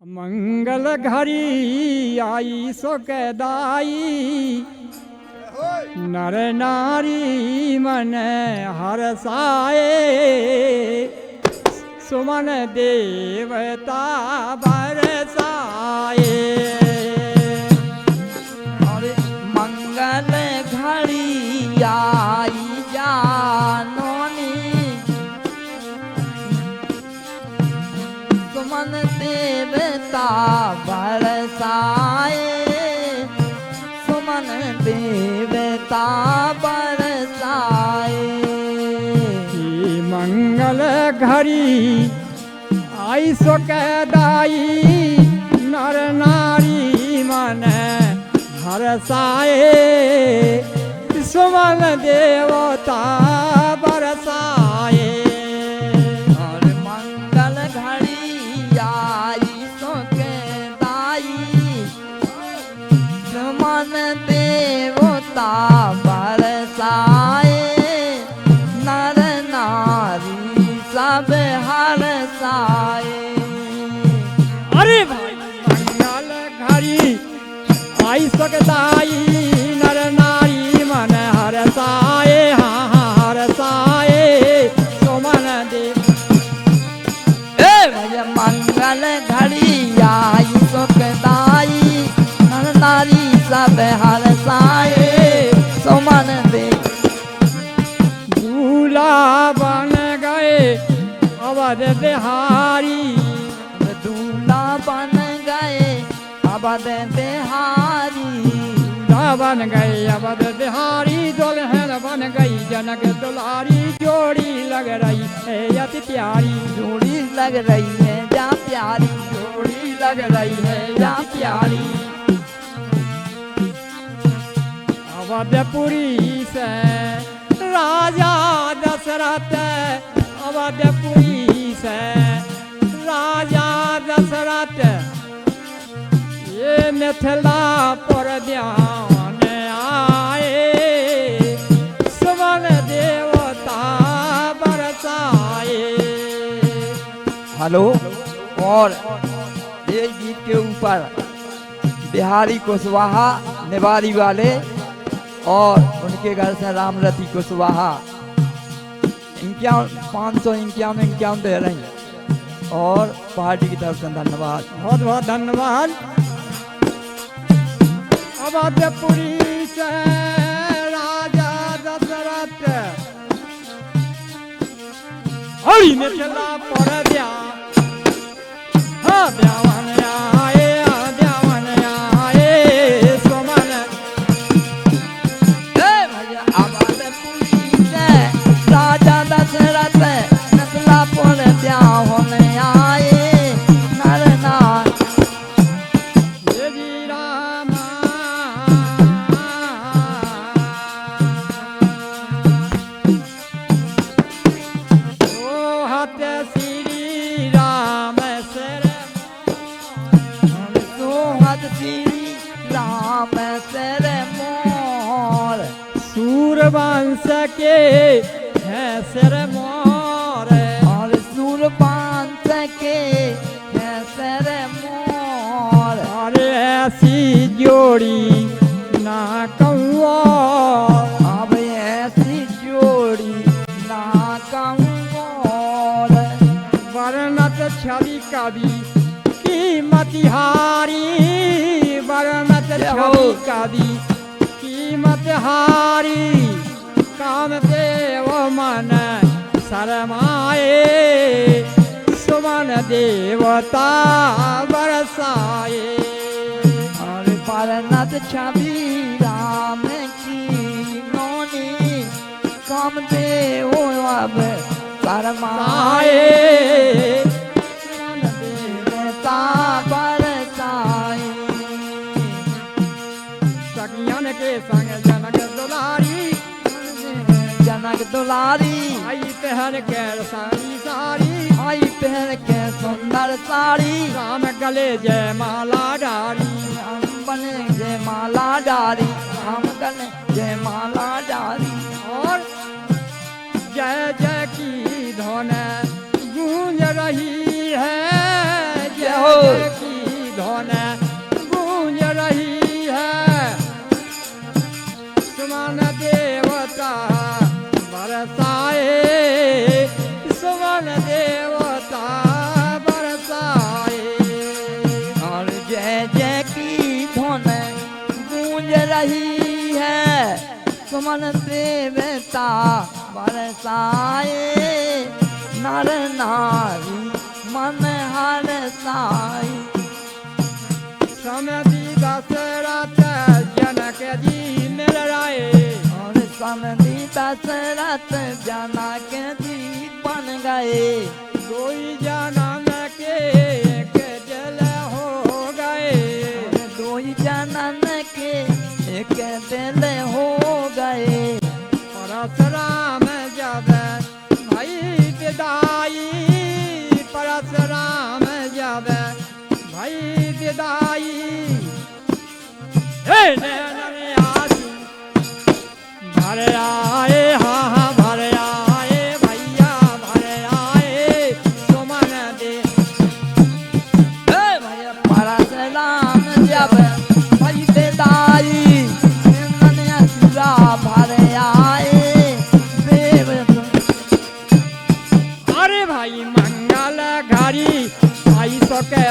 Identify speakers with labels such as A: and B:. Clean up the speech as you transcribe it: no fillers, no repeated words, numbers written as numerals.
A: मंगल घड़ी आई सो कैदाई, नर नारी मन हरसाए, सुमन देवता बरसाए।
B: अरे मंगल घड़ी आई जानोनी, सुमन देवता बरसाए, सुमन देवता बरसाए।
A: मंगल घड़ी आई सो कैदाई, नर नारी मन हरसाए, सुमन देवता बरसाए।
B: और मंगल घड़ी आई सो कैदाई, सुमन देवता बरसाए, नर नारी सब हरसाए।
A: अरे भाई मंगल घड़ी आई सो कैदाई, नर नारी मन हरसाए, हाँ हाँ हरसाए, सुमन देव।
B: भैया मंगल घड़ी आई सो कैदाई, नर नारी सब हरसाए, सुमन दे।
A: दूल्हा बन गए अवध बिहारी,
B: दूल्हा बन गए अवध बिहारी,
A: दूल्हा बन गए अवध बिहारी, दुल्हन बन गई जनक दुलारी, जोड़ी लग रही है अति प्यारी,
B: जोड़ी लग रही है जा प्यारी,
A: जोड़ी लग रही है या प्यारी। अवधपुरी से राजा दशरथ, अवधपुरी से राजा दशरथ, ये मिथिला पर ध्यान आए, सुमन देवता बरसाए।
B: हेलो। और ये गीत के ऊपर बिहारी कुशवाहा निवारी वाले और उनके घर से रामरती कुशवाहा 551 दे रही हैं। और पार्टी की तरफ से धन्यवाद,
A: बहुत बहुत धन्यवाद। अवधपुरी से राजा दशरथ, हरि मिथिला पर ध्यान, हाँ ध्यान आए, ध्यान आए, सुमन।
B: भैया अवधपुरी से राजा दशरथ नसलापुर ब्याहन आए, नर नार।
A: ये जी रामा, ओ हत श्री राम सर,
B: सोहत श्री राम सर मोर,
A: सूरवंश के हैं सिर मोर,
B: और सूरपांत के है सर मोर।
A: और ऐसी जोड़ी ना कौआ,
B: अब ऐसी जोड़ी ना कंगोर,
A: वर्णत छवि कवि कीमत हारी, वर्णत छवि कवि कीमत हारी, कामदेव मन शरमाए, सुमन देवता बरसाए।
B: और परनत छवि राम की नोनी, कामदेव अब शरमाए, सुमन देवता बरसाए।
A: सखियन के संग जनक दुलारी,
B: जनक दुलारी
A: आई पहन के सारी सारी,
B: आई पहन के सुंदर साड़ी,
A: राम गले जय माला डारी,
B: हम बने जय माला डारी, हम गले जय माला डारी।
A: और जय जय की धुन गूंज रही है, जय
B: हो।
A: जय की
B: सुमन देवता बरसाए नर नारी मन हरसाए।
A: समधि दशरथ जनक जी मिल राए
B: और समधि दशरथ जनक जी बन गए।
A: दोई जनम के एक दिल हो गए।
B: दो जनन के एक दिल हो गए।
A: परशुराम जब भई विदाई परशुराम जब भई विदाई हे नैनन आंसू भर आए हाँ हाँ भर आए भैया भर आए सुमन दे
B: भैया परशुराम जब भई विदाई नैनन भर आए देव।
A: अरे भाई मंगल घड़ी आई सो के